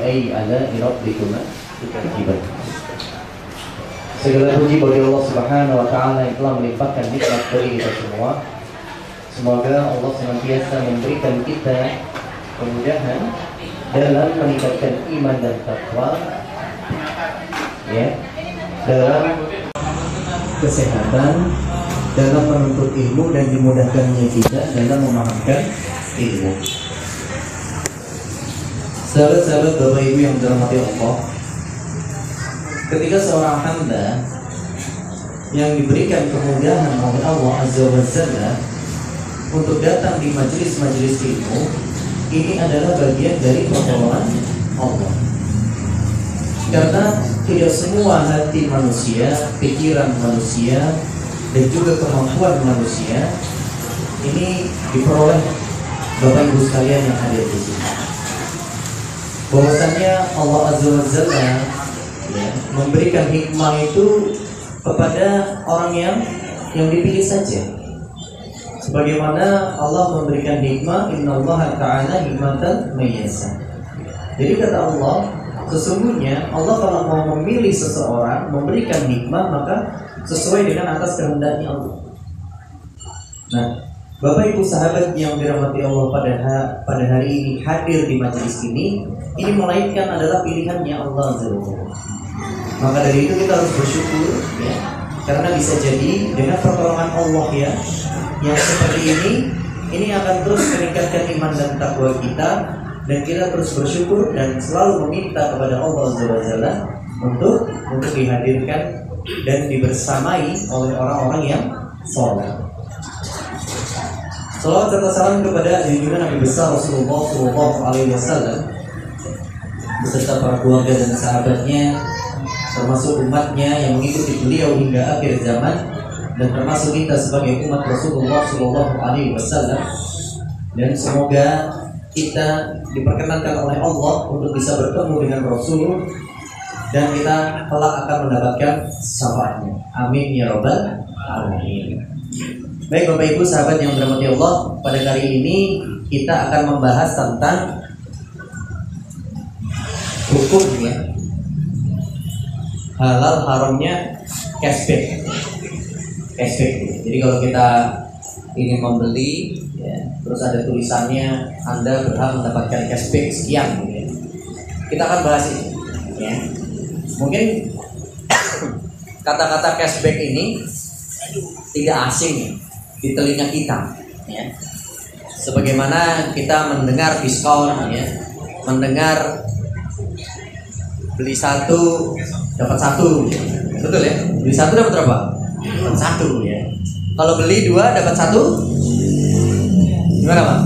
ayyi ala'i rabbikuma tukadziban. Segala puji bagi Allah Subhanahu wa taala yang telah melimpahkan nikmat bagi kita semua. Semoga Allah senantiasa memberikan kita kemudahan dalam meningkatkan iman dan takwa, ya, dalam kesehatan, dalam menuntut ilmu, dan dimudahkannya kita dalam memahamkan ilmu. Sahabat-sahabat, Bapak Ibu yang dirahmati Allah, ketika seorang hamba yang diberikan kemudahan oleh Allah Azza wa Jalla untuk datang di majelis-majelis ilmu, ini adalah bagian dari pertolongan Allah. Karena tidak semua hati manusia, pikiran manusia, dan juga kemampuan manusia ini diperoleh Bapak Ibu sekalian yang hadir di sini. Bahwasannya Allah Azza wa Jalla, ya, memberikan hikmah itu kepada orang yang dipilih saja. Sebagaimana Allah memberikan hikmah, innallaha ta'ala hikmatan mayyasa. Jadi kata Allah, sesungguhnya Allah kalau mau memilih seseorang, memberikan hikmah, maka sesuai dengan atas kehendaknya Allah. Nah, Bapak Ibu sahabat yang dirahmati Allah pada hari ini hadir di majelis ini melainkan adalah pilihannya Allah Azza wa Jalla. Maka dari itu kita harus bersyukur, ya, karena bisa jadi dengan pertolongan Allah, ya, yang seperti ini akan terus meningkatkan iman dan takwa kita, dan kita terus bersyukur dan selalu meminta kepada Allah Azza wa Jalla untuk dihadirkan dan dibersamai oleh orang-orang yang saleh. Salawat serta salam kepada junjungan Nabi besar Rasulullah Shallallahu Alaihi Wasallam beserta para keluarga dan sahabatnya, termasuk umatnya yang mengikuti beliau hingga akhir zaman, dan termasuk kita sebagai umat Rasulullah Shallallahu Alaihi Wasallam. Dan semoga kita diperkenankan oleh Allah untuk bisa bertemu dengan Rasul, dan kita kelak akan mendapatkan syafaatnya. Amin ya robbal alamin. Baik Bapak Ibu sahabat yang dirahmati Allah, pada kali ini kita akan membahas tentang hukumnya halal haramnya cashback. Jadi kalau kita ingin membeli, ya, terus ada tulisannya Anda berhak mendapatkan cashback sekian, gitu, ya. Kita akan bahas ini, ya. Mungkin kata-kata cashback ini tidak asing di telinga kita, ya. Sebagaimana kita mendengar diskon, ya, mendengar beli satu dapat satu, betul ya? Beli satu dapat berapa? Dapat satu, ya. Kalau beli dua dapat satu, gimana Pak?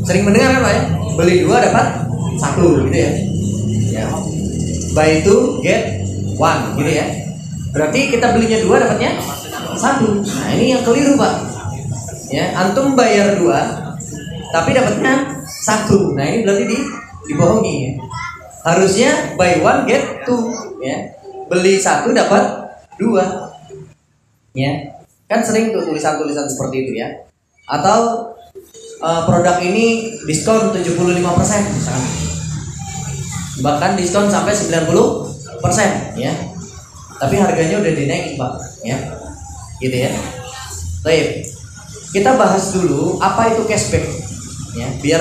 Sering mendengar kan Pak, ya? Beli dua dapat satu, gitu ya? Ya. Buy two get one, gitu ya? Berarti kita belinya dua dapatnya satu. Nah ini yang keliru Pak. Ya, antum bayar dua, tapi dapatnya satu. Nah ini berarti dibohongi, ya. Harusnya buy one get two, ya. Beli satu dapat dua, ya. Kan sering tuh tulisan-tulisan seperti itu, ya. Atau produk ini diskon 75% misalkan. Bahkan diskon sampai 90%, ya. Tapi harganya udah dinaikin Pak, ya. Gitu ya. Baik. Kita bahas dulu apa itu cashback, ya, biar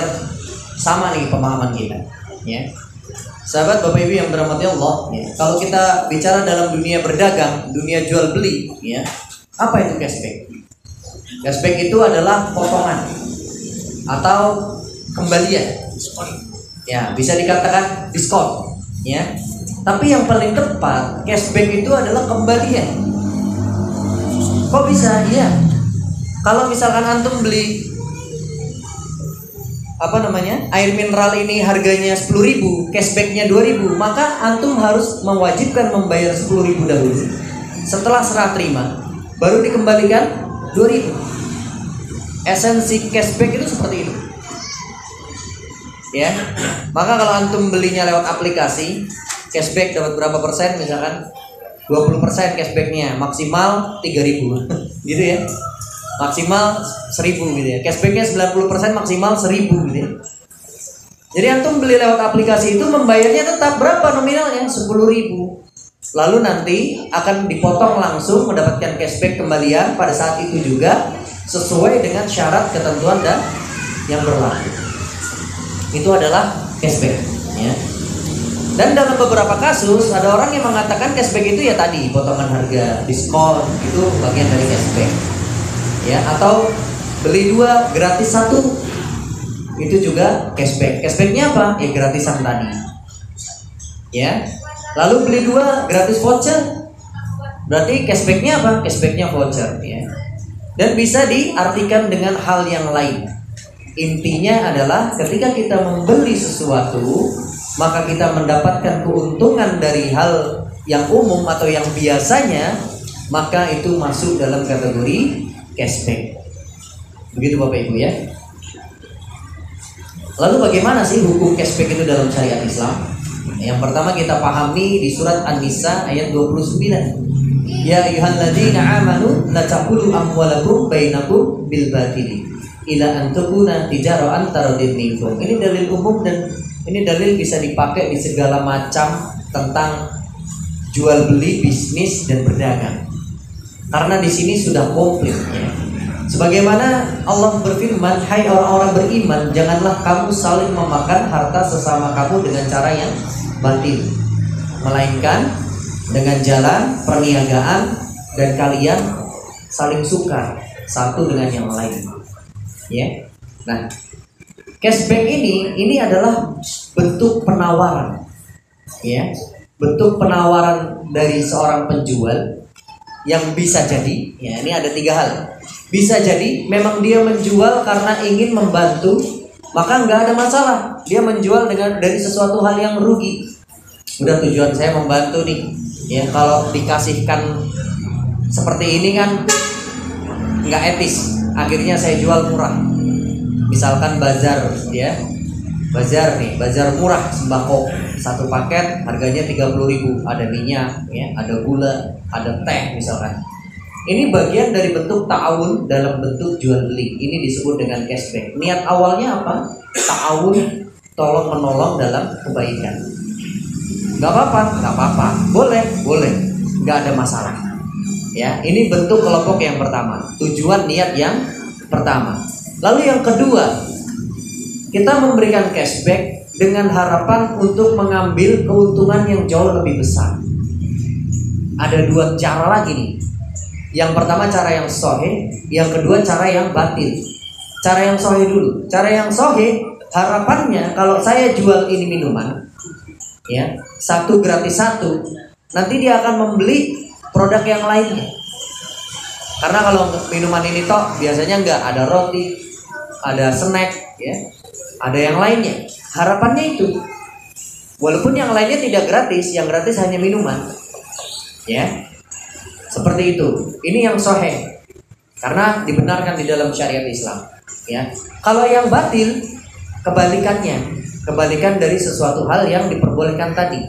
sama nih pemahaman kita, ya. Sahabat Bapak Ibu yang dirahmati Allah, ya, kalau kita bicara dalam dunia berdagang, dunia jual beli, ya, apa itu cashback? Cashback itu adalah potongan atau kembalian, ya, bisa dikatakan diskon, ya. Tapi yang paling tepat cashback itu adalah kembalian. Kok bisa? Iya. Kalau misalkan antum beli air mineral ini harganya 10.000, cashbacknya 2.000, maka antum harus mewajibkan membayar 10.000 dahulu. Setelah serah terima, baru dikembalikan 2.000. Esensi cashback itu seperti itu, ya. Maka kalau antum belinya lewat aplikasi, cashback dapat berapa persen, misalkan 20% cashbacknya, maksimal 3.000, gitu ya. Maksimal 1.000 gitu ya. Cashbacknya 90%, maksimal 1.000 gitu ya. Jadi antum beli lewat aplikasi itu membayarnya tetap berapa nominalnya? 10.000. Lalu nanti akan dipotong langsung mendapatkan cashback kembalian pada saat itu juga sesuai dengan syarat ketentuan dan yang berlaku. Itu adalah cashback, ya. Dan dalam beberapa kasus ada orang yang mengatakan cashback itu ya tadi potongan harga, diskon, itu bagian dari cashback, ya. Atau beli 2 gratis 1, itu juga cashback. Cashbacknya apa? Ya gratisan tadi, ya. Lalu beli 2 gratis voucher, berarti cashbacknya apa? Cashbacknya voucher, ya. Dan bisa diartikan dengan hal yang lain. Intinya adalah ketika kita membeli sesuatu, maka kita mendapatkan keuntungan dari hal yang umum atau yang biasanya, maka itu masuk dalam kategori cashback. Begitu Bapak Ibu, ya. Lalu bagaimana sih hukum cashback itu dalam syariat Islam? Yang pertama kita pahami di surat An-Nisa ayat 29. Ya ayyuhalladzina amanu la taqulu amwalakum bainakum bil batili ila an takuna tijaratan taradin minkum. Ini dalil umum dan ini dalil bisa dipakai di segala macam tentang jual beli, bisnis dan berdagang. Karena di sini sudah komplit, ya. Sebagaimana Allah berfirman, hai orang-orang beriman, janganlah kamu saling memakan harta sesama kamu dengan cara yang batil, melainkan dengan jalan perniagaan dan kalian saling suka satu dengan yang lain, ya. Nah, cashback ini adalah bentuk penawaran, ya, bentuk penawaran dari seorang penjual yang bisa jadi, ya, ini ada 3 hal. Bisa jadi memang dia menjual karena ingin membantu, maka nggak ada masalah. Dia menjual dari sesuatu hal yang rugi. Udah tujuan saya membantu nih, ya. Kalau dikasihkan seperti ini kan nggak etis. Akhirnya saya jual murah. Misalkan bazar, ya, bazar nih, bazar murah sembako, 1 paket harganya 30.000, ada minyak, ya, ada gula, ada teh misalkan. Ini bagian dari bentuk ta'awun dalam bentuk jual beli. Ini disebut dengan cashback. Niat awalnya apa? Ta'awun, tolong menolong dalam kebaikan. Gak apa-apa, boleh, gak ada masalah, ya. Ini bentuk kelompok yang pertama, tujuan niat yang pertama. Lalu yang kedua, kita memberikan cashback dengan harapan untuk mengambil keuntungan yang jauh lebih besar. Ada 2 cara lagi nih. Yang pertama cara yang sahih, yang kedua cara yang batil. Cara yang sahih dulu. Cara yang sahih, harapannya kalau saya jual ini minuman, ya, 1 gratis 1, nanti dia akan membeli produk yang lainnya. Karena kalau minuman ini toh biasanya enggak ada roti, ada snack, ya, ada yang lainnya. Harapannya itu, walaupun yang lainnya tidak gratis, yang gratis hanya minuman, ya, seperti itu. Ini yang sahih karena dibenarkan di dalam syariat Islam, ya. Kalau yang batil, kebalikan dari sesuatu hal yang diperbolehkan tadi.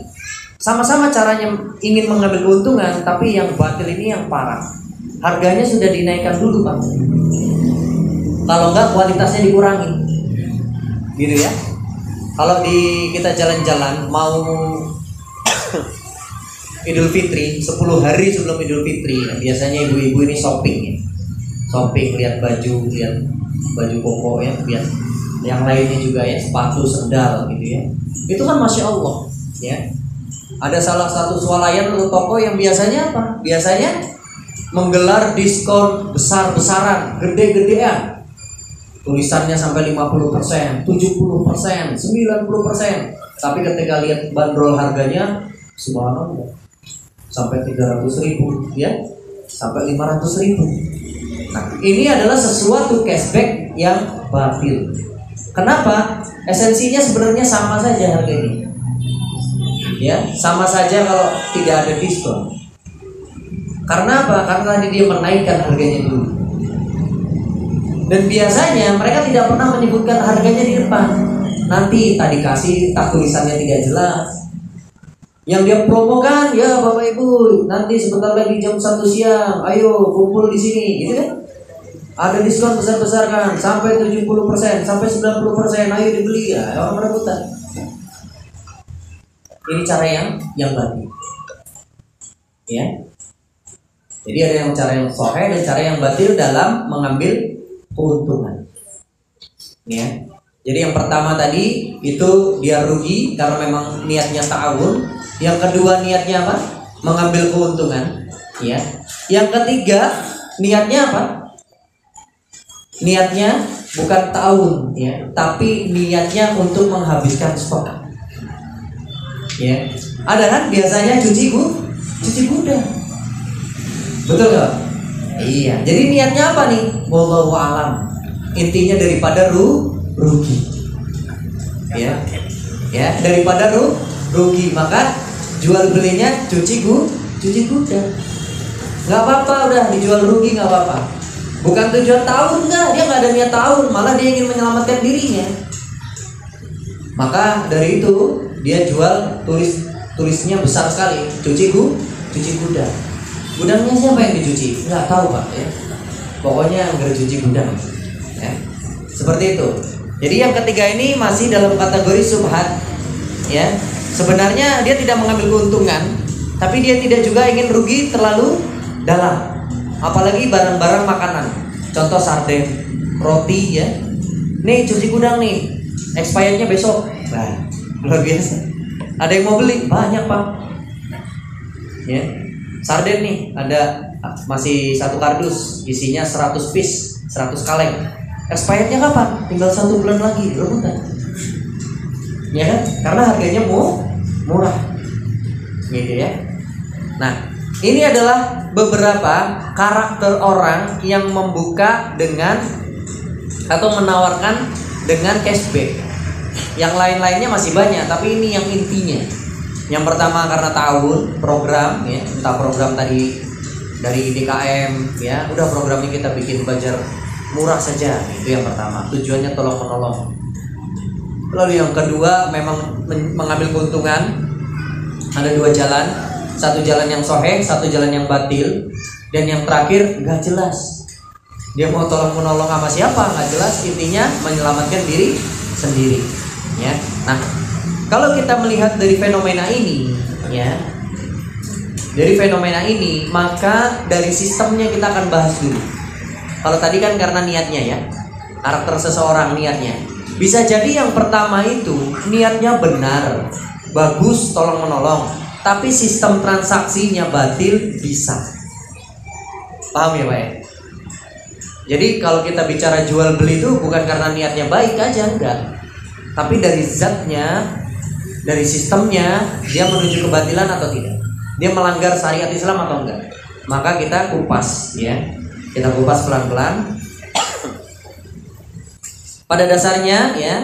Sama-sama caranya ingin mengambil keuntungan, tapi yang batil ini yang parah. Harganya sudah dinaikkan dulu, Pak. Kalau enggak kualitasnya dikurangi, gitu ya. Kalau kita jalan-jalan mau Idul Fitri, 10 hari sebelum Idul Fitri, biasanya ibu-ibu ini shopping, lihat baju koko, ya, lihat yang lainnya juga, ya, sepatu, sendal, gitu ya. Itu kan masya Allah, ya. Ada salah satu swalayan atau toko yang biasanya apa? Biasanya menggelar diskon besar-besaran, gede-gedean. Tulisannya sampai 50%, 70%, 90%. Tapi ketika lihat bandrol harganya, subhanallah, sampai 300.000, ya, sampai 500.000. Nah, ini adalah sesuatu cashback yang batil. Kenapa? Esensinya sebenarnya sama saja harganya, ya, sama saja kalau tidak ada diskon. Karena apa? Karena tadi dia menaikkan harganya dulu. Dan biasanya mereka tidak pernah menyebutkan harganya di depan. Nanti tadi kasih tulisannya tidak jelas. Yang dia promokan, ya Bapak Ibu, nanti sebentar lagi jam 1 siang, ayo kumpul di sini, gitu kan? ada diskon besar-besaran sampai 70%, sampai 90%, ayo dibeli ya, orang berebutan. Ini cara yang batil. Ya. Jadi ada yang cara yang sahih dan cara yang batil dalam mengambil keuntungan. Ya. Jadi yang pertama tadi itu dia rugi karena memang niatnya ta'awun. Yang kedua niatnya apa? Mengambil keuntungan. Ya. Yang ketiga niatnya apa? Niatnya bukan ta'awun, ya, tapi niatnya untuk menghabiskan stok. Ya. Ada kan biasanya cuci gudang. Betul nggak? Iya. Jadi niatnya apa nih? Wallahu a'lam. Intinya daripada rugi. Ya. Ya, daripada rugi, maka jual belinya cuci gudang. Nggak apa-apa, udah dijual rugi nggak apa-apa. Bukan tujuan tahun, enggak, dia nggak ada niat tahun, malah dia ingin menyelamatkan dirinya. Maka dari itu dia jual tulisnya besar sekali, cuci gudang. Gudangnya siapa yang dicuci? Nggak tahu Pak, ya. Pokoknya nggak cuci gudang. Ya. Seperti itu. Jadi yang ketiga ini masih dalam kategori subhat. Ya. Sebenarnya dia tidak mengambil keuntungan, tapi dia tidak juga ingin rugi terlalu dalam. Apalagi barang-barang makanan. Contoh sarden, roti ya. Nih cuci gudang nih. Expirednya besok. Nah, luar biasa. Ada yang mau beli? Banyak Pak. Ya. Sarden nih ada masih satu kardus, isinya 100 piece, 100 kaleng. Expirednya kapan? Tinggal 1 bulan lagi, rebutan. Ya kan? Karena harganya murah. Gitu ya. Nah, ini adalah beberapa karakter orang yang membuka dengan atau menawarkan dengan cashback. Yang lain-lainnya masih banyak, tapi ini yang intinya. Yang pertama karena tahun program, ya, entah program tadi dari DKM, ya, udah programnya kita bikin budget murah saja, itu yang pertama. Tujuannya tolong menolong. Lalu yang kedua memang mengambil keuntungan. Ada 2 jalan. Satu jalan yang sahih, satu jalan yang batil, dan yang terakhir nggak jelas. Dia mau tolong menolong sama siapa nggak jelas. Intinya menyelamatkan diri sendiri. Ya, nah kalau kita melihat dari fenomena ini, ya, dari fenomena ini, maka dari sistemnya kita akan bahas dulu. Kalau tadi kan karena niatnya ya, karakter seseorang niatnya. Bisa jadi yang pertama itu niatnya benar, bagus, tolong menolong. Tapi sistem transaksinya batil, bisa. Paham ya Pak ya? Jadi kalau kita bicara jual beli itu bukan karena niatnya baik aja, enggak. Tapi dari zatnya, dari sistemnya, dia menuju kebatilan atau tidak. Dia melanggar syariat Islam atau enggak. Maka kita kupas ya. Kita kupas pelan-pelan. Pada dasarnya ya,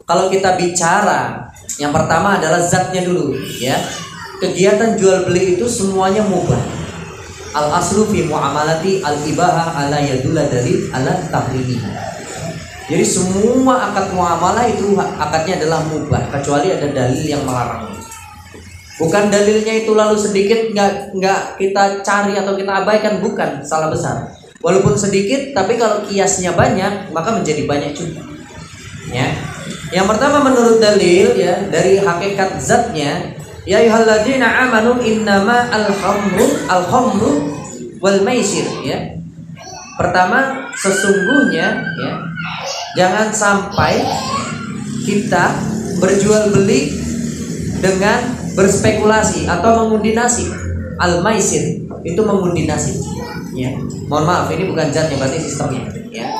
kalau kita bicara, yang pertama adalah zatnya dulu ya. Kegiatan jual beli itu semuanya mubah. Al aslu fi muamalati al ibahah ala yadulla dalil ala tahrimiha. Jadi semua akad muamalah itu akadnya adalah mubah kecuali ada dalil yang melarangnya. Bukan dalilnya itu lalu sedikit nggak kita cari atau kita abaikan, bukan, salah besar. Walaupun sedikit tapi kalau kiasnya banyak maka menjadi banyak juga. Ya. Yang pertama menurut dalil ya dari hakikat zatnya, ya ayyuhalladzina amanu innama al-khamru wal maisir ya. Pertama sesungguhnya ya, jangan sampai kita berjual beli dengan berspekulasi atau mengundi nasib. Al-maisir itu mengundi nasib ya. Mohon maaf ini bukan zatnya, berarti sistemnya ya.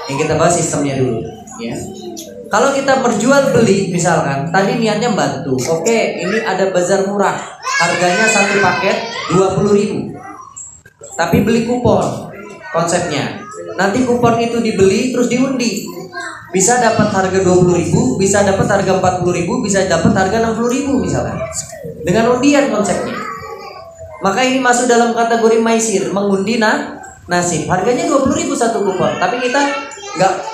Yang kita bahas sistemnya dulu ya. Kalau kita berjual beli misalkan tadi niatnya bantu. Oke, ini ada bazar murah. Harganya satu paket 20.000. Tapi beli kupon konsepnya. Nanti kupon itu dibeli terus diundi. Bisa dapat harga 20.000, bisa dapat harga 40.000, bisa dapat harga 60.000 misalkan. Dengan undian konsepnya. Maka ini masuk dalam kategori maisir, mengundi nasib. Harganya 20.000 satu kupon, tapi kita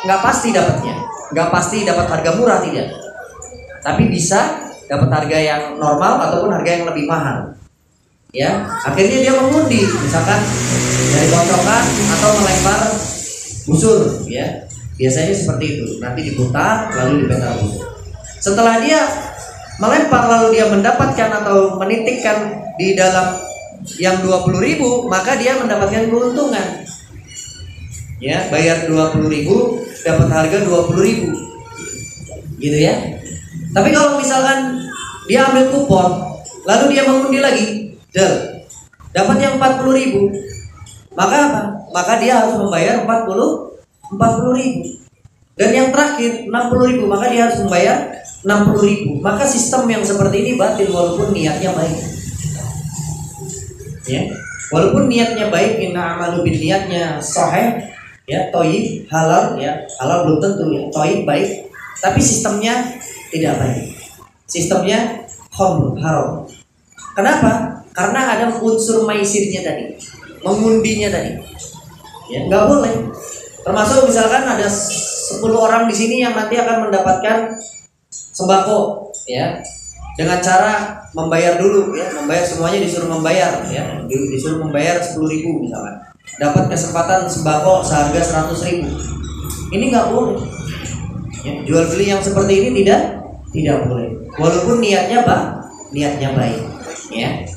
nggak pasti dapatnya. Nggak pasti dapat harga murah, tidak. Tapi bisa dapat harga yang normal ataupun harga yang lebih mahal. Ya, akhirnya dia mengundi, misalkan dari kocokan atau melempar busur, ya. Biasanya seperti itu. Nanti diputar lalu dipetar busur. Setelah dia melempar lalu dia mendapatkan atau menitikkan di dalam yang 20.000, maka dia mendapatkan keuntungan. Ya, bayar 20.000 dapat harga 20.000. Gitu ya. Tapi kalau misalkan dia ambil kupon lalu dia mengundi lagi, dapat yang 40.000, maka apa? Maka dia harus membayar 40.000. Dan yang terakhir 60.000, maka dia harus membayar 60.000. Maka sistem yang seperti ini batil walaupun niatnya baik. Ya, walaupun niatnya baik, inna amalu bin niatnya sahih, ya, thayyib, halal, ya, halal belum tentu, ya, thayyib baik, tapi sistemnya tidak baik. Sistemnya haram. Kenapa? Karena ada unsur maisirnya tadi, mengundinya tadi. Ya, nggak boleh. Termasuk misalkan ada 10 orang di sini yang nanti akan mendapatkan sembako, ya, dengan cara membayar dulu, ya, membayar semuanya disuruh membayar, ya, disuruh membayar 10.000 misalkan, dapat kesempatan sembako seharga 100.000. Ini nggak boleh. Ya, jual beli yang seperti ini tidak boleh. Walaupun niatnya baik, ya.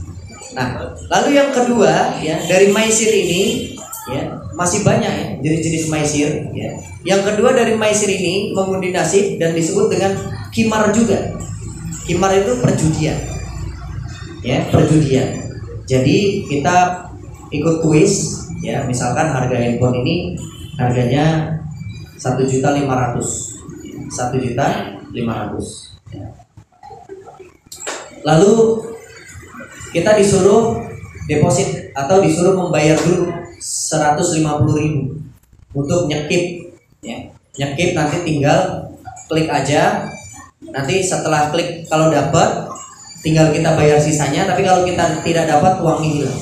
Nah, lalu yang kedua, ya, dari maisir ini, ya, masih banyak, ya, jenis-jenis maisir, ya. Yang kedua dari maisir ini mengundi nasib dan disebut dengan qimar juga. Qimar itu perjudian, ya, perjudian. Jadi kita ikut kuis, ya, misalkan harga handphone ini harganya 1.500.000, 1.500.000. Lalu kita disuruh deposit atau disuruh membayar dulu 150.000 untuk nyekip, ya. Nyekip nanti tinggal klik aja. Nanti setelah klik kalau dapat tinggal kita bayar sisanya, tapi kalau kita tidak dapat uangnya hilang.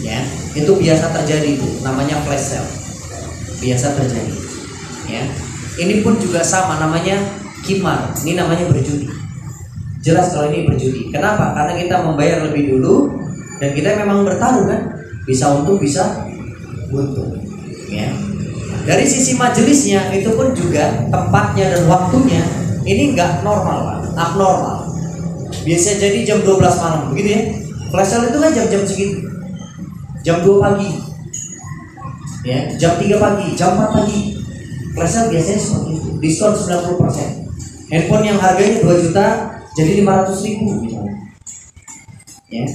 Ya, itu biasa terjadi, itu namanya flash sale. Biasa terjadi. Ya. Ini pun juga sama, namanya qimar. Ini namanya berjudi. Jelas kalau ini berjudi. Kenapa? Karena kita membayar lebih dulu dan kita memang bertaruh kan, bisa untung bisa buntung. Ya. Dari sisi majelisnya itu pun juga tempatnya dan waktunya ini nggak normal, Pak. Abnormal. Biasa jadi jam 12 malam, begitu ya. Flash sale itu kan jam-jam segitu. Jam 2 pagi. Ya, jam 3 pagi, jam 4 pagi. Flash sale biasanya seperti itu. Diskon 90%. Handphone yang harganya 2 juta jadi 500.000 misalnya. Ya.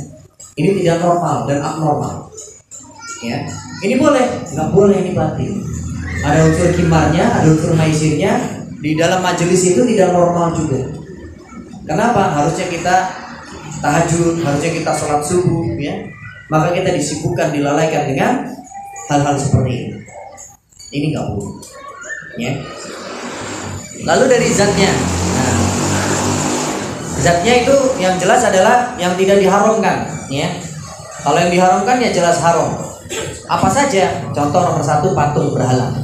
Ini tidak normal dan abnormal. Ya. Ini boleh, nggak boleh, ini batil. Ada unsur kimarnya, ada unsur maisirnya. Di dalam majelis itu tidak normal juga. Kenapa? Harusnya kita tahajud, harusnya kita sholat subuh, ya. Maka kita disibukkan, dilalaikan dengan hal-hal seperti ini. Ini nggak boleh. Ya. Lalu dari zatnya. Nah, zatnya itu yang jelas adalah yang tidak diharamkan, ya. Kalau yang diharamkan ya jelas haram. Apa saja? Contoh nomor 1, patung berhala.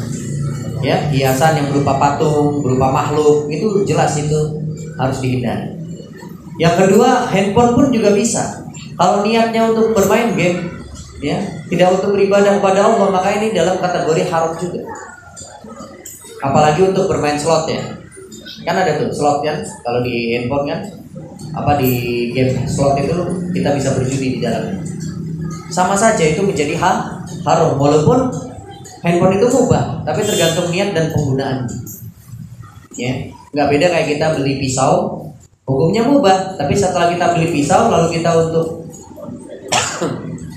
Ya, hiasan yang berupa patung, berupa makhluk, itu jelas itu harus dihindari. Yang kedua, handphone pun juga bisa. Kalau niatnya untuk bermain game, ya, tidak untuk beribadah kepada Allah, maka ini dalam kategori haram juga. Apalagi untuk bermain slot, ya. Kan ada tuh slot kan, kalau di handphone kan, apa di game slot itu kita bisa berjudi di dalamnya. Sama saja itu menjadi haram, walaupun handphone itu mubah, tapi tergantung niat dan penggunaan. Ya, nggak beda kayak kita beli pisau, hukumnya mubah, tapi setelah kita beli pisau lalu kita untuk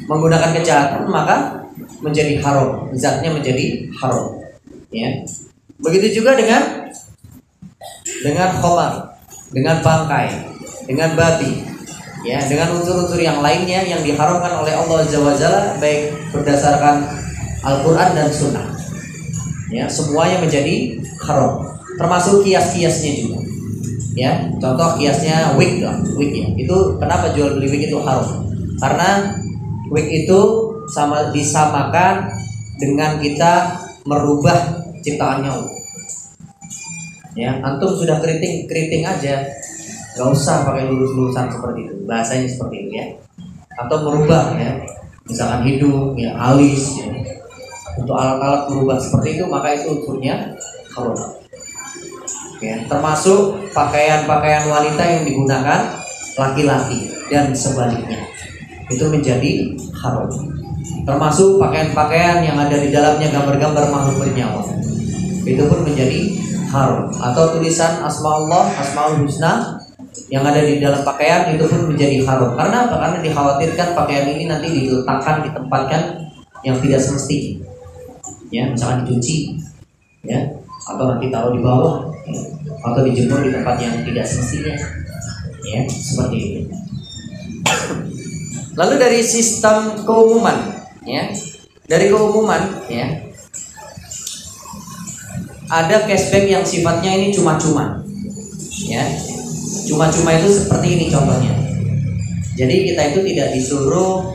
menggunakan kejahatan, maka menjadi haram, zatnya menjadi haram. Ya, begitu juga dengan khamar, dengan bangkai, dengan babi. Ya, dengan unsur-unsur yang lainnya yang diharamkan oleh Allah Azza wa Jalla, baik berdasarkan Al-Quran dan Sunnah. Ya, semuanya menjadi haram. Termasuk kias-kiasnya juga. Ya, contoh kiasnya wig lah, wig ya. Itu kenapa jual beli wig itu haram? Karena wig itu disamakan dengan kita merubah ciptaannya Allah. Ya, antum sudah keriting aja, nggak usah pakai lurus-lurusan seperti itu, bahasanya seperti itu, ya. Atau merubah, ya, misalkan hidung, ya, alis, ya. untuk alat-alat berubah seperti itu, maka itu unsurnya haram. Ya, termasuk pakaian-pakaian wanita yang digunakan laki-laki dan sebaliknya, itu menjadi haram. Termasuk pakaian-pakaian yang ada di dalamnya gambar-gambar makhluk bernyawa, itu pun menjadi haram. Atau tulisan asma Allah, asmaul husna yang ada di dalam pakaian, itu pun menjadi haram. Karena apa? Karena dikhawatirkan pakaian ini nanti diletakkan, ditempatkan yang tidak semestinya. Ya, misalkan dicuci, ya, atau nanti taruh di bawah, ya, atau dijemur di tempat yang tidak semestinya, ya, seperti itu. Lalu dari sistem keumuman, ya, dari keumuman, ya, ada cashback yang sifatnya ini cuma-cuma, ya. Cuma-cuma itu seperti ini contohnya. Jadi kita itu tidak disuruh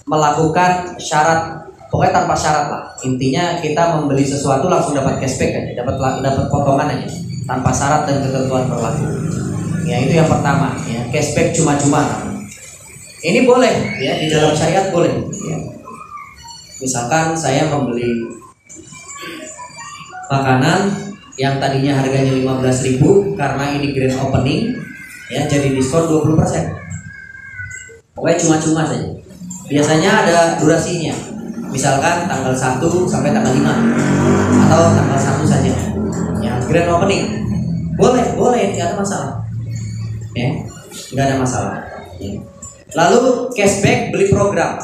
melakukan syarat, pokoknya tanpa syarat lah. Intinya kita membeli sesuatu langsung dapat cashback aja, dapat potongan aja, tanpa syarat dan ketentuan berlaku. Ya, itu yang pertama, ya, cashback cuma-cuma. Ini boleh, ya, di dalam syariat boleh. Ya. Misalkan saya membeli makanan yang tadinya harganya 15.000, karena ini grand opening, ya, jadi diskon 20%. Pokoknya cuma-cuma saja. Biasanya ada durasinya, misalkan tanggal 1 sampai tanggal 5, atau tanggal 1 saja, ya, grand opening. Boleh, nggak ada masalah, ya, nggak ada masalah, ya. Lalu cashback beli program.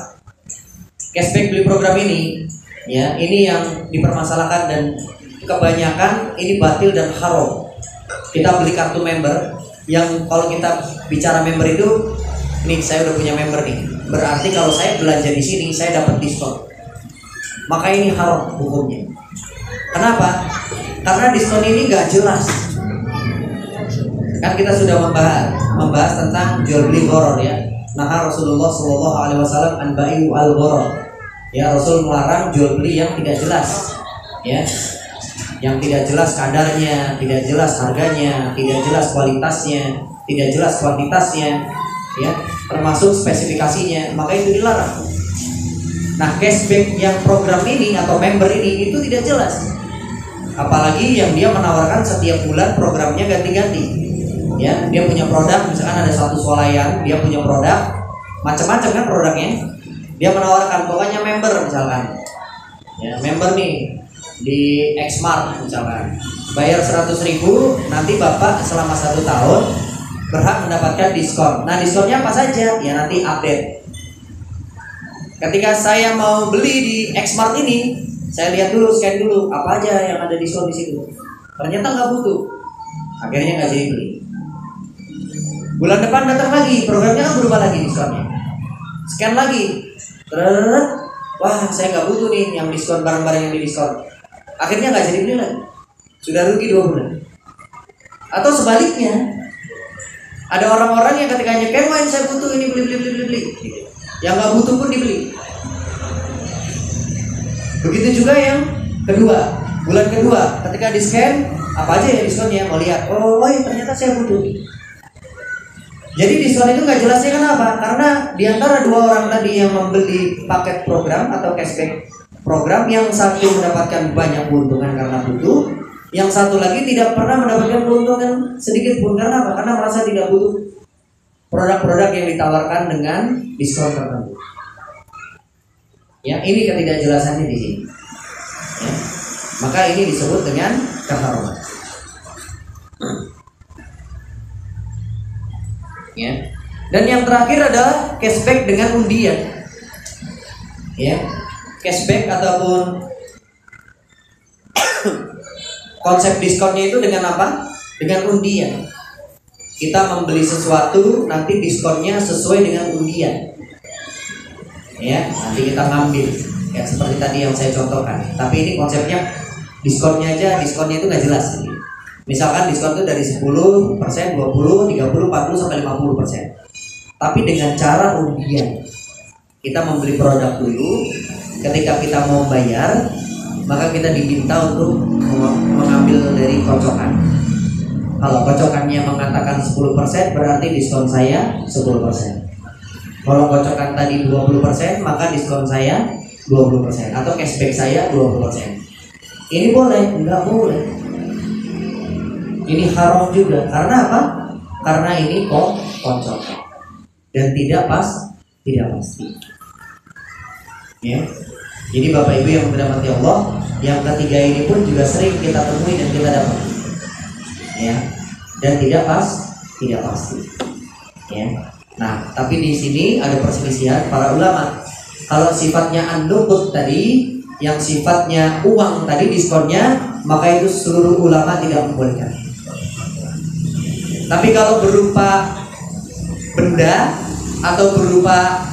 Cashback beli program ini, ya, ini yang dipermasalahkan dan kebanyakan ini batil dan haram. Kita beli kartu member, yang kalau kita bicara member itu, nih saya udah punya member nih, berarti kalau saya belanja di sini saya dapat diskon. Maka ini haram hukumnya. Kenapa? Karena diskon ini nggak jelas. Kan kita sudah membahas tentang jual beli gharar, ya. Nah, Rasulullah Shallallahu Alaihi Wasallam an bai'u al gharar. Ya, Rasul melarang jual beli yang tidak jelas, ya, yang tidak jelas kadarnya, tidak jelas harganya, tidak jelas kualitasnya, tidak jelas kuantitasnya, ya, termasuk spesifikasinya, maka itu dilarang. Nah, cashback yang program ini atau member ini itu tidak jelas, apalagi yang dia menawarkan setiap bulan programnya ganti-ganti. Ya, dia punya produk, misalkan ada satu swalayan, dia punya produk macam-macam kan produknya. Dia menawarkan pokoknya member misalkan, ya, member nih di Xmart misalkan, bayar 100.000, nanti bapak selama 1 tahun berhak mendapatkan diskon. Nah, diskonnya apa saja? Ya, nanti update. Ketika saya mau beli di Xmart ini, saya lihat dulu, scan dulu apa aja yang ada diskon di situ. Ternyata nggak butuh, akhirnya nggak jadi beli. Bulan depan datang lagi, programnya kan berubah lagi diskonnya. Scan lagi, wah saya nggak butuh nih yang diskon, barang-barang yang di diskon. Akhirnya nggak jadi beli lagi, sudah rugi 2 bulan. Atau sebaliknya, ada orang-orang yang ketika nyeker, wah saya butuh ini, beli. Yang nggak butuh pun dibeli. Begitu juga yang kedua, bulan kedua, ketika di scan apa aja ya diskonnya, mau lihat, oh ya ternyata saya butuh. Jadi diskon itu nggak jelasnya kenapa? Karena diantara 2 orang tadi yang membeli paket program atau cashback program, yang satu mendapatkan banyak keuntungan karena butuh, yang satu lagi tidak pernah mendapatkan keuntungan sedikit pun. Karena apa? Karena merasa tidak butuh produk-produk yang ditawarkan dengan diskon tertentu. Ya, ini ketidakjelasannya di sini. Ya. Maka ini disebut dengan keharaman. Ya. Dan yang terakhir adalah cashback dengan undian. Ya. Cashback ataupun konsep diskonnya itu dengan apa? Dengan undian. Kita membeli sesuatu, nanti diskonnya sesuai dengan undian. Ya, nanti kita ngambil. Ya, seperti tadi yang saya contohkan. Tapi ini konsepnya diskonnya aja, diskonnya itu nggak jelas. Misalkan diskon itu dari 10%, 20, 30, 40 sampai 50%. Tapi dengan cara undian. Kita membeli produk dulu, ketika kita mau bayar, maka kita diminta untuk mengambil dari kocokan. Kalau kocokannya mengatakan 10%, berarti diskon saya 10%. Kalau kocokan tadi 20%, maka diskon saya 20% atau cashback saya 20%. Ini boleh? Enggak boleh. Ini haram juga. Karena apa? Karena ini kocokan dan tidak pasti. Ya. Jadi Bapak Ibu yang dirahmati Allah, yang ketiga ini pun juga sering kita temui dan kita dapat. Ya. Dan tidak pasti. Ya. Nah, tapi di sini ada perselisihan para ulama. Kalau sifatnya an-nuqud tadi, yang sifatnya uang tadi diskonnya, maka itu seluruh ulama tidak membolehkan. Tapi kalau berupa benda atau berupa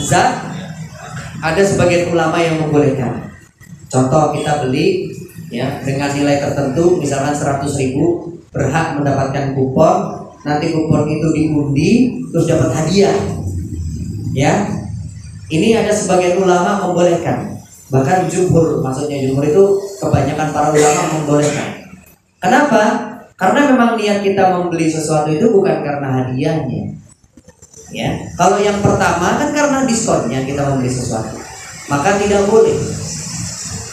zat, ada sebagian ulama yang membolehkan. Contoh, kita beli ya dengan nilai tertentu, misalkan 100.000, berhak mendapatkan kupon. Nanti kupon itu diundi terus dapat hadiah. Ya. Ini ada sebagian ulama membolehkan. Bahkan jumhur, maksudnya jumhur itu kebanyakan para ulama membolehkan. Kenapa? Karena memang niat kita membeli sesuatu itu bukan karena hadiahnya. Ya. Kalau yang pertama kan karena diskonnya kita membeli sesuatu, maka tidak boleh.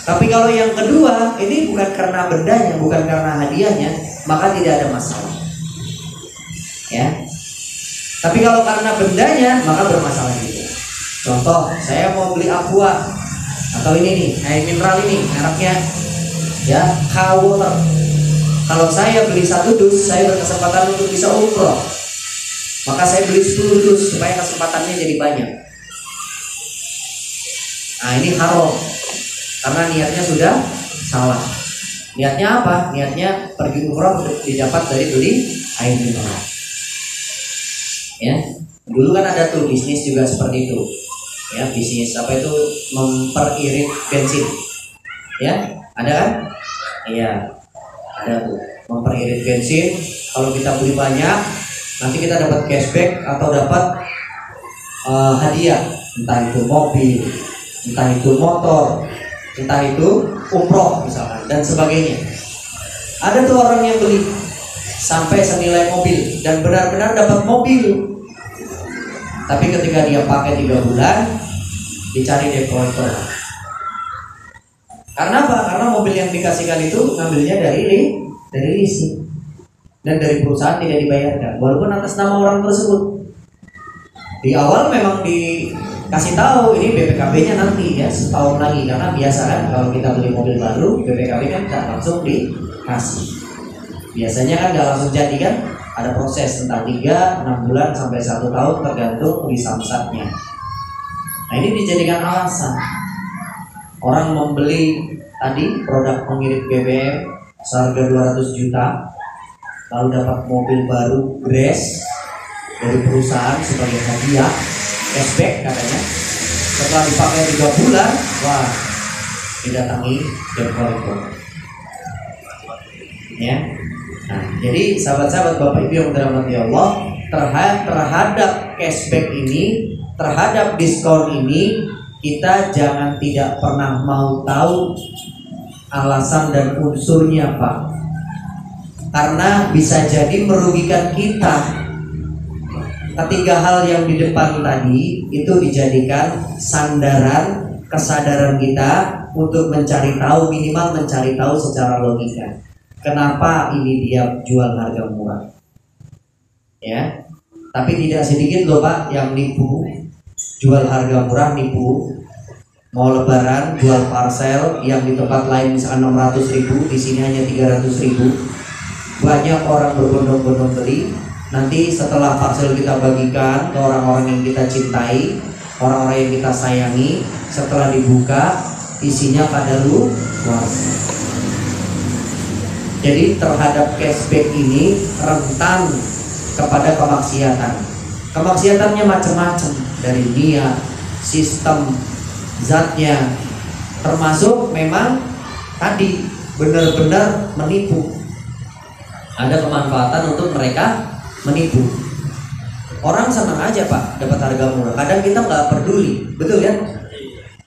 Tapi kalau yang kedua, ini bukan karena bendanya, bukan karena hadiahnya, maka tidak ada masalah. Ya. Tapi kalau karena bendanya, maka bermasalah juga. Contoh, saya mau beli aqua atau ini nih, air mineral ini, mereknya ya K-Water. Kalau saya beli 1 dus, saya berkesempatan untuk bisa umroh. Maka saya beli 10 dus supaya kesempatannya jadi banyak. Nah, ini haram. Karena niatnya sudah salah. Niatnya apa? Niatnya pergi umroh didapat dari beli air mineral. Ya, dulu kan ada tuh bisnis juga seperti itu. Ya, bisnis apa itu, memperirit bensin. Ya, ada kan? Iya, ada tuh memperirit bensin. Kalau kita beli banyak, nanti kita dapat cashback atau dapat hadiah, entah itu mobil, entah itu motor, entah itu umroh misalkan dan sebagainya. Ada tuh orang yang beli sampai senilai mobil dan benar-benar dapat mobil. Tapi ketika dia pakai 3 bulan, dicari debt collector. Karena apa? Karena mobil yang dikasihkan itu ngambilnya dari leasing dan dari perusahaan tidak dibayarkan, walaupun atas nama orang tersebut. Di awal memang dikasih tahu ini BPKB-nya nanti ya setahun lagi, karena biasa kan kalau kita beli mobil baru BPKB kan tidak langsung dikasih. Biasanya kan nggak langsung jadi kan, ada proses entah 3, 6 bulan sampai 1 tahun tergantung di samsatnya. Nah, ini dijadikan alasan orang membeli tadi produk pengirit BBM seharga 200 juta, lalu dapat mobil baru Grace dari perusahaan sebagai hadiah, cashback katanya. Setelah dipakai 3 bulan, wah, didatangi debt collector. Ya. Nah, jadi sahabat-sahabat Bapak Ibu yang dirahmati Allah, terhadap cashback ini, terhadap diskon ini, kita jangan tidak pernah mau tahu alasan dan unsurnya, Pak. Karena bisa jadi merugikan kita. Ketiga hal yang di depan tadi itu dijadikan sandaran kesadaran kita untuk mencari tahu, minimal mencari tahu secara logika. Kenapa ini dia jual harga murah? Ya, tapi tidak sedikit loh Pak yang nipu, jual harga murah nipu. Mau lebaran jual parcel yang di tempat lain misalkan 600.000, di sini hanya 300.000. Banyak orang berbondong-bondong beli. Nanti setelah parcel kita bagikan ke orang-orang yang kita cintai, orang-orang yang kita sayangi, setelah dibuka isinya pada luar. Jadi terhadap cashback ini rentan kepada kemaksiatan. Kemaksiatannya macam-macam, dari niat, sistem, zatnya, termasuk memang tadi benar-benar menipu. Ada kemanfaatan untuk mereka menipu. Orang senang aja Pak dapat harga murah. Kadang kita nggak peduli, betul kan?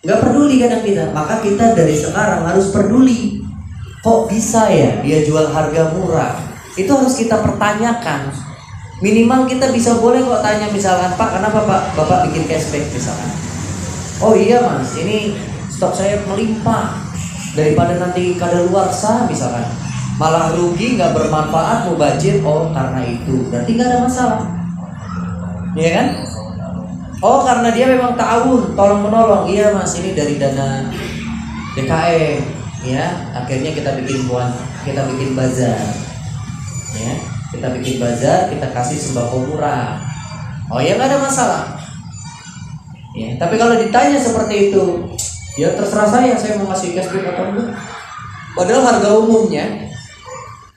Nggak peduli kadang kita. Maka kita dari sekarang harus peduli. Kok bisa ya dia jual harga murah? Itu harus kita pertanyakan. Minimal kita bisa boleh kok tanya misalkan, Pak, kenapa Pak Bapak bikin cashback misalkan? Oh iya Mas, ini stok saya melimpah, daripada nanti kadaluarsa misalkan, malah rugi nggak bermanfaat mubazir. Oh karena itu, berarti nggak ada masalah, iya kan? Oh karena dia memang ta'awun, tolong menolong. Iya Mas, ini dari dana DKM, ya. Akhirnya kita bikin bazar, ya. Kita bikin bazar, kita kasih sembako murah. Oh ya nggak ada masalah. Ya, tapi kalau ditanya seperti itu, ya terserah saya mau kasih cashback atau enggak. Padahal harga umumnya,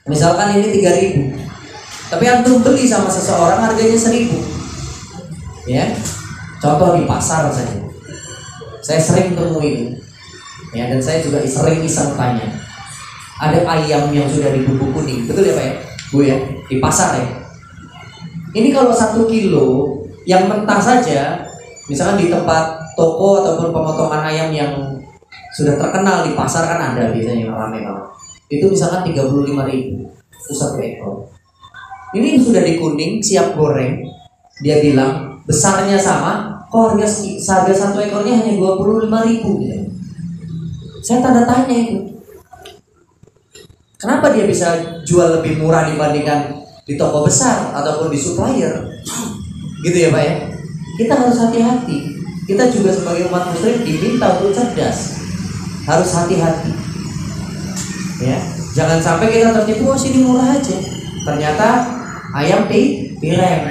misalkan ini 3.000, tapi antum beli sama seseorang harganya 1.000. Ya, contoh di pasar saja. Saya sering temuin, ya, dan saya juga sering iseng tanya. Ada ayam yang sudah dibubuk kuning, betul ya Pak ya? Bu ya, di pasar ya. Ini kalau 1 kilo yang mentah saja, misalkan di tempat toko ataupun pemotongan ayam yang sudah terkenal di pasar kan ada biasanya yang ramai banget. Itu misalkan 35.000 itu 1 ekor. Ini sudah di kuning, siap goreng. Dia bilang besarnya sama, kok harga 1 ekornya hanya 25.000 gitu. Saya tanda tanya itu. Kenapa dia bisa jual lebih murah dibandingkan di toko besar ataupun di supplier? Gitu ya Pak ya. Kita harus hati-hati. Kita juga sebagai umat muslim diminta untuk cerdas. Harus hati-hati. Ya, jangan sampai kita tertipu, oh sini murah aja. Ternyata ayam dilem,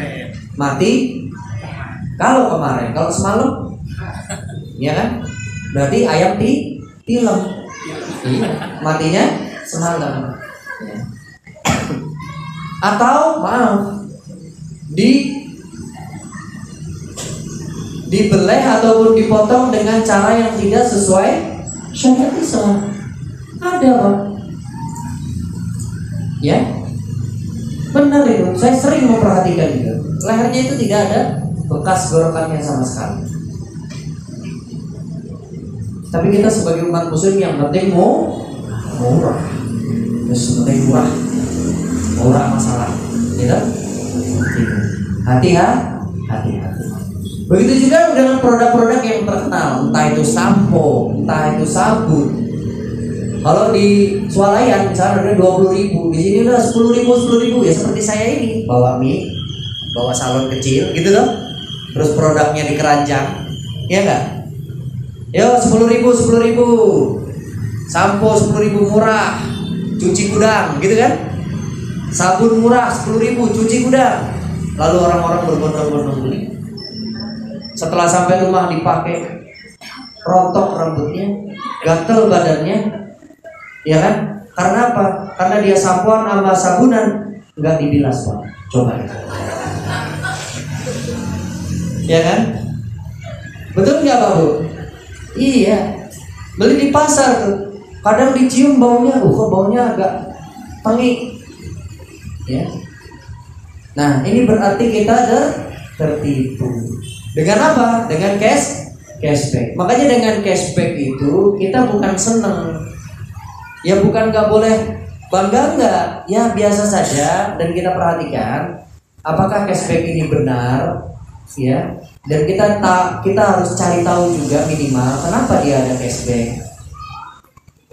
mati. Kalau kemarin, kalau semalam, ya kan? Berarti ayam tilem. Matinya semalam. Ya. Atau maaf, dibeleh ataupun dipotong dengan cara yang tidak sesuai syariat Islam. Ada Pak. Ya, benar itu. Saya sering memperhatikan itu. Lehernya itu tidak ada bekas gorokannya sama sekali. Tapi kita sebagai umat muslim yang penting murah. Terus penting murah masalah. Ya kan? Hati-hati. Begitu juga dengan produk-produk yang terkenal, entah itu sampo, entah itu sabun. Kalau di swalayan misalnya ada 20.000, di sini udah 10.000, ya seperti saya ini bawa mie, bawa salon kecil gitu loh. Terus produknya di keranjang, ya enggak? Yo 10.000, sampo 10.000 murah, cuci gudang, gitu kan? Sabun murah 10.000, cuci gudang. Lalu orang-orang berbondong-bondong beli. Setelah sampai rumah dipakai, rontok rambutnya, gatel badannya, ya kan? Karena apa? Karena dia sampoan sama sabunan nggak dibilas Pak. Coba. Ya kan? Betul nggak Pak Bu? Iya. Beli di pasar tuh. Kadang dicium baunya, kok baunya agak wangi. Ya. Nah, ini berarti kita tertipu. Dengan apa? Dengan cashback. Makanya dengan cashback itu kita bukan seneng. Ya bukan nggak boleh bangga nggak. Ya biasa saja. Dan kita perhatikan apakah cashback ini benar, ya. Dan kita harus cari tahu juga minimal kenapa dia ada cashback.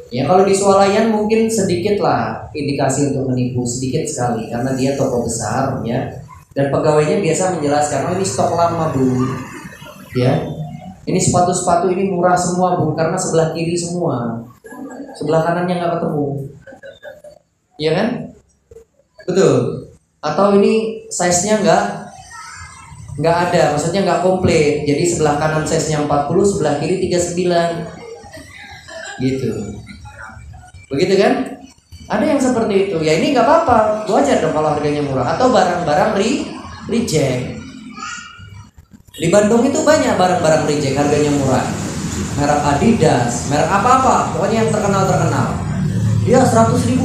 Ya kalau di swalayan mungkin sedikit lah indikasi untuk menipu, sedikit sekali karena dia toko besar, ya. Dan pegawainya biasa menjelaskan, oh ini stok lama Bu, ya. Ini sepatu-sepatu ini murah semua Bu, karena sebelah kiri semua, sebelah kanannya nggak ketemu, ya kan? Betul. Atau ini size-nya nggak ada, maksudnya nggak komplit. Jadi sebelah kanan size-nya 40, sebelah kiri 39, gitu. Begitu kan? Ada yang seperti itu. Ya ini nggak apa-apa, wajar dong kalau harganya murah. Atau barang-barang reject. Di Bandung itu banyak barang-barang reject harganya murah. Merek Adidas, merek apa-apa, pokoknya yang terkenal. Ya 100.000.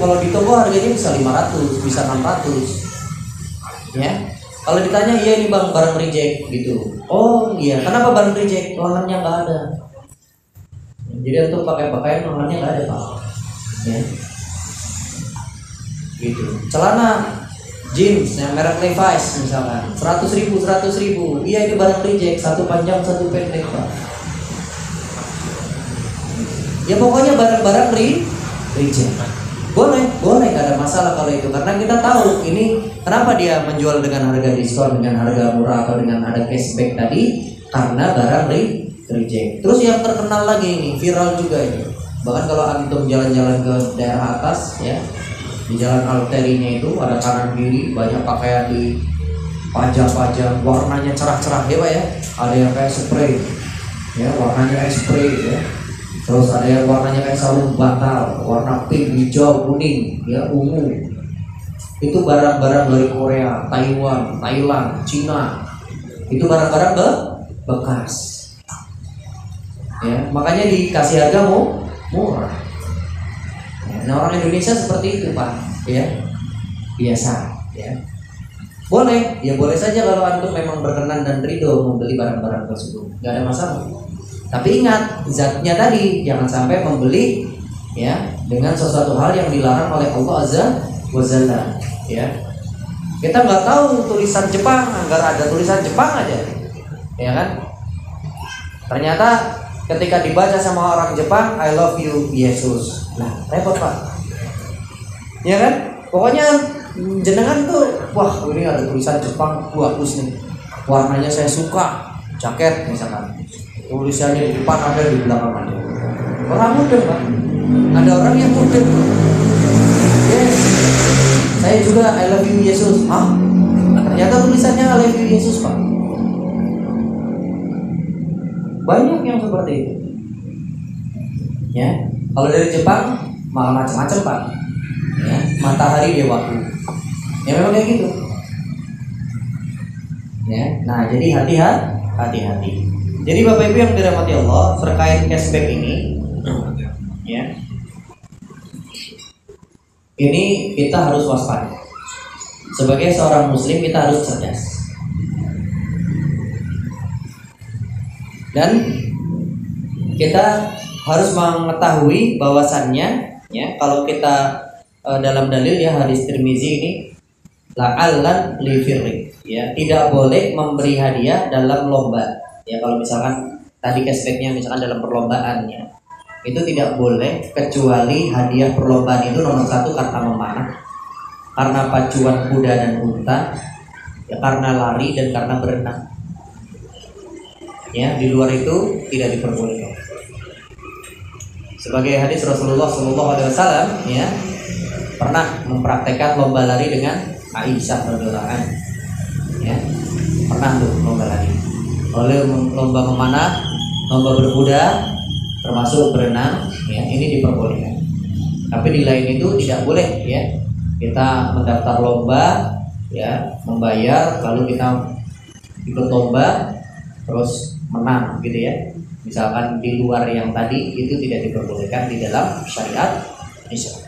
Kalau di toko harganya bisa 500, bisa 600. Ya. Kalau ditanya, iya ini bang barang reject gitu. Oh iya, kenapa barang reject? Lengannya nggak ada. Jadi untuk pakai pakaian lengannya nggak ada Pak. Ya. Gitu. Celana jeans yang merek Levi's misalkan 100.000, iya ini barang reject, satu panjang satu pendek Pak. Ya pokoknya barang-barang reject. Boleh, nggak ada masalah kalau itu, karena kita tahu ini kenapa dia menjual dengan harga diskon, dengan harga murah atau dengan ada cashback tadi, karena barang reject. Terus yang terkenal lagi ini, viral juga ini. Bahkan kalau antum jalan-jalan ke daerah atas ya, di jalan arterinya itu ada kanan kiri banyak pakaian di pajang-pajang, warnanya cerah-cerah ya Pak ya. Ada yang kayak spray ya, warnanya kayak spray ya. Terus ada yang warnanya kayak sarung bantal, warna pink, hijau, kuning ya, ungu. Itu barang-barang dari Korea, Taiwan, Thailand, Cina. Itu barang-barang bekas ya, makanya dikasih harga murah. Nah orang Indonesia seperti itu Pak ya, biasa ya. Boleh, ya boleh saja kalau antum memang berkenan dan ridho membeli barang-barang tersebut, nggak ada masalah. Tapi ingat zatnya tadi, jangan sampai membeli ya dengan sesuatu hal yang dilarang oleh Allah Azza wa Jalla ya. Kita nggak tahu tulisan Jepang, agar ada tulisan Jepang aja ya kan. Ternyata ketika dibaca sama orang Jepang, I love you Yesus. Nah, repot Pak. Ya kan? Pokoknya jenengan tuh, wah ini ada tulisan Jepang, bagus nih. Warnanya saya suka. Jaket misalkan. Tulisannya di depan ada, di belakang ada. Orang muda Pak. Ada orang yang muda. Yes. Saya juga I love you Yesus. Ah, ternyata tulisannya I love you Yesus Pak. Banyak yang seperti itu. Ya, kalau dari Jepang malah macam-macam Pak. Ya, matahari dewaku. Ya memang kayak gitu. Ya, nah jadi hati-hati. Jadi Bapak Ibu yang dirahmati Allah, terkait cashback ini, ya, ini kita harus waspada. Sebagai seorang Muslim kita harus cerdas. Dan kita harus mengetahui bahwasannya ya, kalau kita dalam dalil ya hadis Tirmizi ini la'allan li firri ya, tidak boleh memberi hadiah dalam lomba. Ya kalau misalkan tadi cashbacknya misalkan dalam perlombaan ya, itu tidak boleh kecuali hadiah perlombaan itu nomor satu karena memanah, karena pacuan kuda dan unta, ya karena lari dan karena berenang. Ya, di luar itu tidak diperbolehkan. Sebagai hadis Rasulullah SAW ya, pernah mempraktekkan lomba lari dengan Aisyah radhiyallahu anha. Ya, pernah tuh lomba lari. Oleh lomba memanah, lomba berkuda, termasuk berenang, ya ini diperbolehkan. Tapi di lain itu tidak boleh ya. Kita mendaftar lomba, ya membayar, lalu kita ikut lomba, terus menang gitu ya. Misalkan di luar yang tadi itu tidak diperbolehkan di dalam syariat Islam.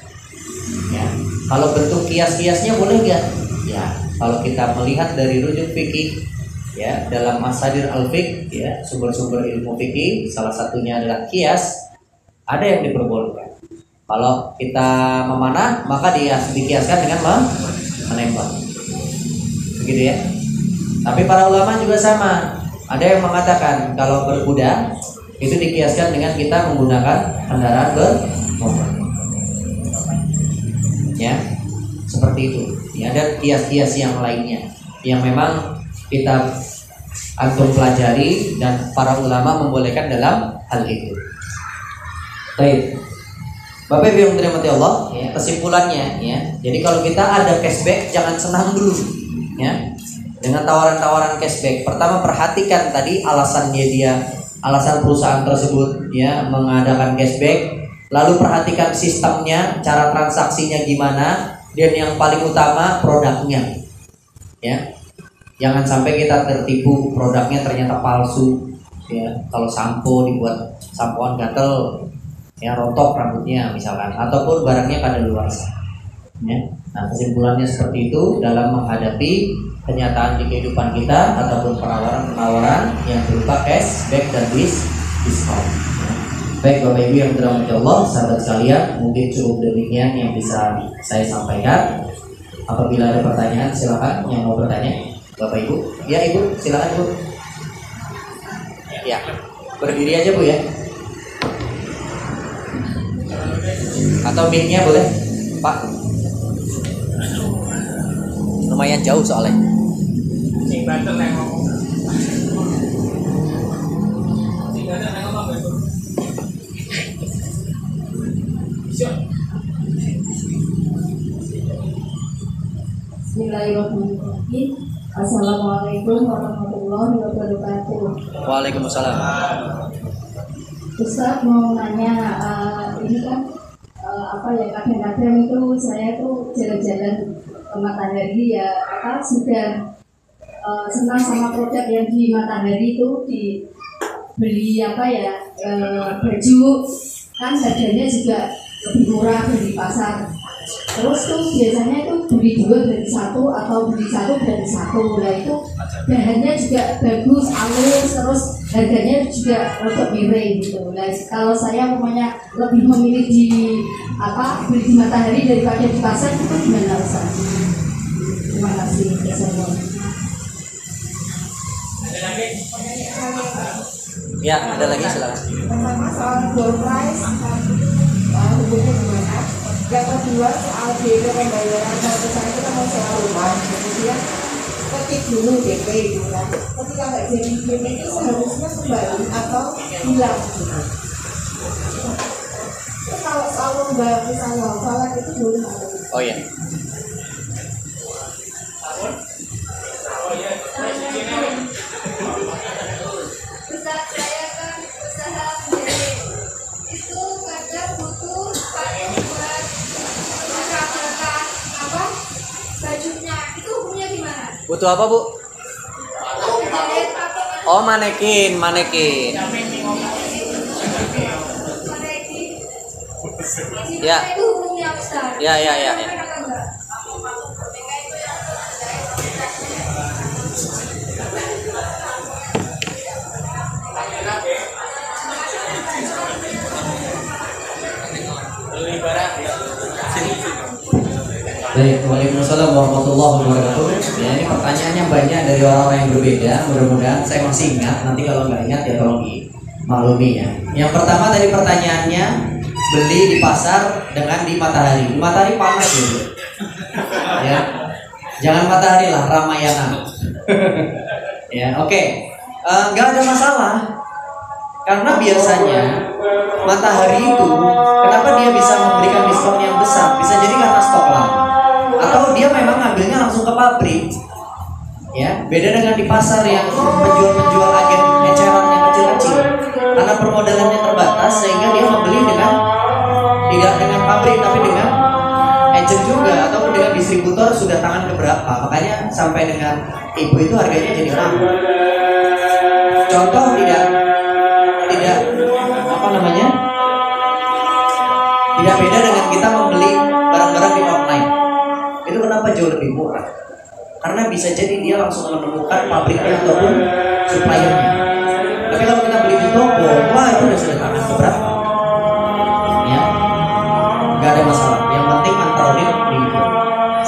Ya, kalau bentuk kias-kiasnya boleh nggak? Ya, kalau kita melihat dari rujuk fikih, ya dalam Masadir al-Fiqh, ya sumber-sumber ilmu fikih, salah satunya adalah kias, ada yang diperbolehkan. Kalau kita memanah, maka dia dikiaskan dengan menembak, begitu ya. Tapi para ulama juga sama. Ada yang mengatakan kalau berkuda itu dikiaskan dengan kita menggunakan kendaraan bermotor. Ya, seperti itu. Ya, dan kias-kias yang lainnya yang memang kita antum pelajari dan para ulama membolehkan dalam hal itu. Baik, Bapak Ibu yang dirahmati Allah, ya, kesimpulannya, ya. Jadi kalau kita ada cashback jangan senang dulu, ya. Dengan tawaran-tawaran cashback, pertama perhatikan tadi alasan perusahaan tersebut, ya, mengadakan cashback. Lalu perhatikan sistemnya, cara transaksinya gimana, dan yang paling utama produknya, ya. Jangan sampai kita tertipu, produknya ternyata palsu, ya. Kalau sampo dibuat sampoan gatel, ya rontok rambutnya misalkan, ataupun barangnya kadaluarsa. Ya. Nah kesimpulannya seperti itu dalam menghadapi kenyataan di kehidupan kita ataupun penawaran-penawaran yang berupa cashback dan diskon. Ya. Baik Bapak Ibu yang dirahmati Allah, sahabat sekalian, mungkin cukup demikian yang bisa saya sampaikan. Apabila ada pertanyaan silakan yang mau bertanya, Bapak Ibu. Ya Ibu, silakan Bu. Ya, berdiri aja Bu ya. Atau mic-nya boleh, Pak. Lumayan jauh soalnya. Bismillahirrahmanirrahim. Assalamualaikum warahmatullahi wabarakatuh. Waalaikumsalam. Ustaz mau nanya, ini kan kadang-kadang itu saya tuh jalan-jalan ke Matahari ya sudah senang sama produk yang di Matahari itu dibeli baju kan harganya juga lebih murah dari pasar. Terus tuh biasanya itu beli 2 dari 1 atau beli 1 dari 1. Nah itu bahannya juga bagus, halus, terus harganya juga untuk miring gitu. Nah kalau saya lebih memilih beli di Matahari daripada di pasar, itu gimana Ustaz? Terima kasih. Ya, ada lagi silakan. Pertama soal door price, hubungnya gimana? Yang kedua soal biaya pembayaran, kalau misalnya kita mau sewa rumah, kemudian ketik dulu DP gitu kan. Ketika nggak jadi DP itu seharusnya kembali atau hilang gitu. Terus kalau soal lomba misalnya hafalan itu boleh atau tidak? Oh ya. Ustaz, saya kan usaha sendiri. Itu kadang butuh pakai buat merapikan bajunya. Itu hukumnya gimana? Butuh apa Bu? Jahit pakai Oh manekin. manekin. Ya. Itu hukumnya Ustaz. Ya. Baik, waalaikumsalam warahmatullahi wabarakatuh. Ya, ini pertanyaannya banyak dari orang-orang yang berbeda. Mudah-mudahan saya masih ingat. Nanti kalau nggak ingat ya tolong dimaklumi ya. Yang pertama tadi pertanyaannya beli di pasar dengan di Matahari. Di Matahari panas gitu. Ya, jangan Matahari lah, Ramayana. Ya, oke. Nggak ada masalah. Karena biasanya Matahari itu kenapa dia bisa memberikan diskon yang besar? Bisa jadi karena stok lama. Atau dia memang ngambilnya langsung ke pabrik, ya. Beda dengan di pasar yang menjual agen eceran yang kecil-kecil, karena permodalannya terbatas sehingga dia membeli tidak dengan pabrik tapi dengan agent juga atau dengan distributor sudah tangan keberapa. Makanya sampai dengan ibu itu harganya jadi mahal. Contoh tidak tidak beda dengan kita membeli barang-barang di online. Itu kenapa jauh lebih murah? Karena bisa jadi dia langsung menemukan pabriknya ataupun suppliernya. Tapi kalau kita beli di toko, wah itu udah sudah tangan keberapa. Ya, nggak ada masalah. Yang penting kontrolin di itu.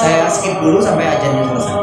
Saya skip dulu sampai ajannya selesai.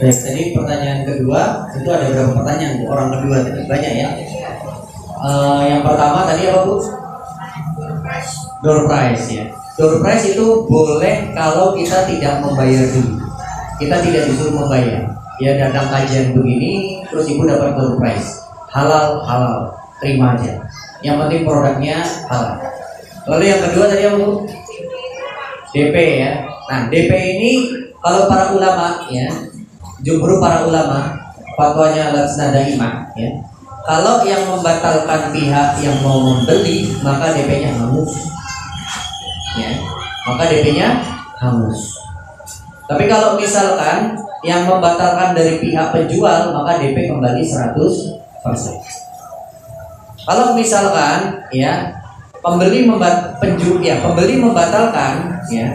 Baik, tadi pertanyaan kedua itu ada berapa pertanyaan? Orang kedua tadi banyak ya. Yang pertama tadi apa Bu? Door prize ya. Door prize itu boleh kalau kita tidak membayar dulu. Kita tidak disuruh membayar. Ya datang kajian begini, terus ibu dapat door prize. Halal, terima aja. Yang penting produknya halal. Lalu yang kedua tadi apa Bu? DP ya. Nah DP ini kalau para ulama ya, jumhur para ulama, fatwanya Lajnah Daimah ya. Kalau yang membatalkan pihak yang mau membeli, maka DP-nya hangus. Ya, maka DP-nya hangus. Tapi kalau misalkan yang membatalkan dari pihak penjual, maka DP kembali 100%. Kalau misalkan ya pembeli membatalkan ya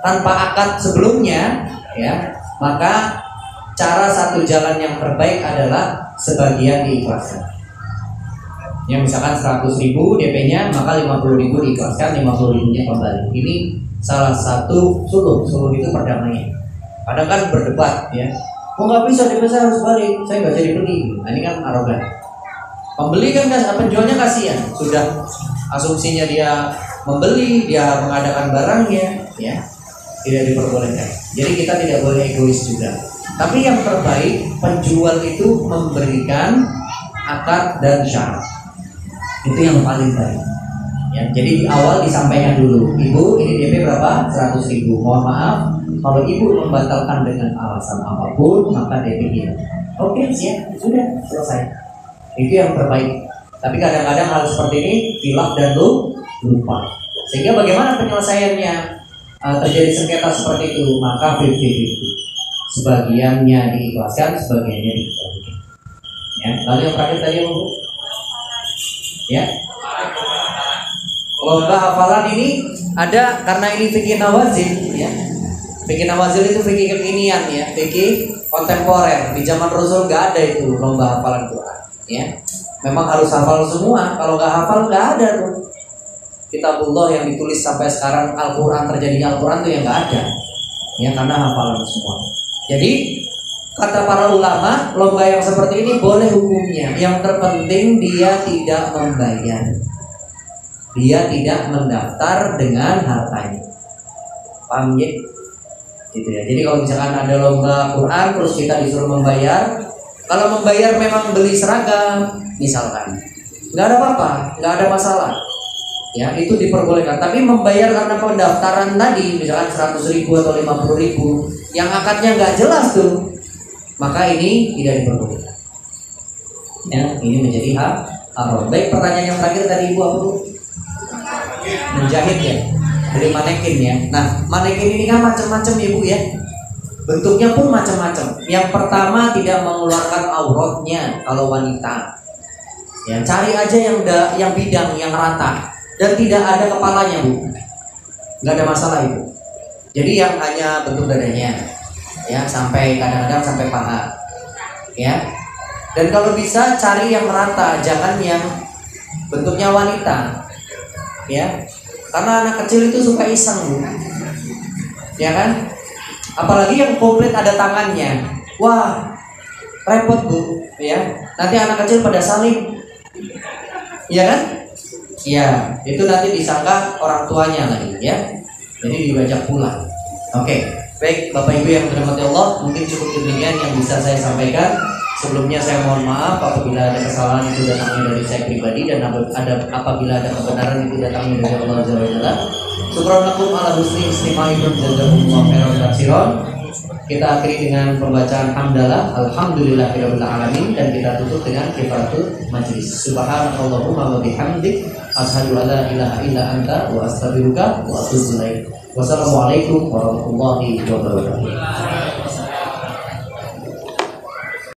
tanpa akad sebelumnya ya, maka cara satu jalan yang terbaik adalah sebagian diikhlaskan. Yang misalkan 100.000 DP-nya, maka 50.000 diikhlaskan, 50.000-nya kembali. Ini salah satu suluh itu perdamaian. Kadang kan berdebat ya, nggak bisa DP saya harus balik, saya nggak jadi beli. Nah, ini kan arogan. Pembeli kan penjualnya kasihan, sudah asumsinya dia membeli, dia mengadakan barangnya, ya tidak diperbolehkan. Jadi kita tidak boleh egois juga. Tapi yang terbaik penjual itu memberikan akad dan syarat. Itu yang paling baik. Ya, jadi di awal disampaikan dulu, Ibu ini DP berapa? 100.000. Mohon maaf, kalau Ibu membatalkan dengan alasan apapun, maka DP hilang. Oke, siap, sudah selesai. Itu yang terbaik. Tapi kadang-kadang hal seperti ini hilaf dan lupa. Sehingga bagaimana penyelesaiannya? Terjadi sengketa seperti itu, maka 50-50. Sebagiannya diikhlaskan, sebagiannya dikembalikan. Ya, lalu yang terakhir tadi apa Bu? Ya, lomba hafalan ini ada karena ini fikih nawazil ya. Fikih nawazil itu fikih kekinian ya, fikih kontemporer. Di zaman Rasul nggak ada itu lomba hafalan Quran ya. Memang harus hafal semua. Kalau nggak hafal nggak ada tuh. Kitabullah yang ditulis sampai sekarang Al-Quran, terjadinya Al-Quran itu yang nggak ada ya, karena hafalan semua. Jadi kata para ulama, lomba yang seperti ini boleh hukumnya. Yang terpenting dia tidak membayar, dia tidak mendaftar dengan hartanya. Paham ya? Gitu ya. Jadi kalau misalkan ada lomba Quran terus kita disuruh membayar, kalau membayar memang beli seragam misalkan, nggak ada apa-apa, nggak ada masalah. Ya, itu diperbolehkan. Tapi membayar karena pendaftaran tadi, misalkan 100.000 atau 50.000, yang akadnya nggak jelas tuh, maka ini tidak diperbolehkan. Ya, ini menjadi hak haram. Baik, pertanyaan yang terakhir tadi Ibu apa Bu? Menjahit ya, dari manekin ya. Nah, manekin ini kan macam-macam Ibu ya. Bentuknya pun macam-macam. Yang pertama tidak mengeluarkan auratnya kalau wanita. Ya, cari aja yang bidang, yang rata. Dan tidak ada kepalanya Bu, nggak ada masalah itu. Jadi yang hanya bentuk dadanya, ya sampai kadang-kadang sampai paha, ya. Dan kalau bisa cari yang merata, jangan yang bentuknya wanita, ya. Karena anak kecil itu suka iseng Bu, ya kan? Apalagi yang komplit ada tangannya, wah repot Bu, ya. Nanti anak kecil pada saling, ya kan? Ya, itu nanti disangka orang tuanya lagi ya. Jadi dibajak pulang. Oke, baik Bapak Ibu yang dirahmati Allah, mungkin cukup demikian yang bisa saya sampaikan. Sebelumnya saya mohon maaf apabila ada kesalahan itu datangnya dari saya pribadi, dan apabila ada kebenaran itu datangnya dari Allah Azza wa Jalla. Subhanallakum ala husni istimaikum jazakumullahu khairan katsiran. Kita akhiri dengan pembacaan hamdalah alhamdulillahirabbil alamin, dan kita tutup dengan kifaratul majlis. Subhanallahumma wa bihamdik asyhadu an la ilaha illa anta wa astaghfiruka wa atubu ilaik. Wassalamualaikum warahmatullahi wabarakatuh.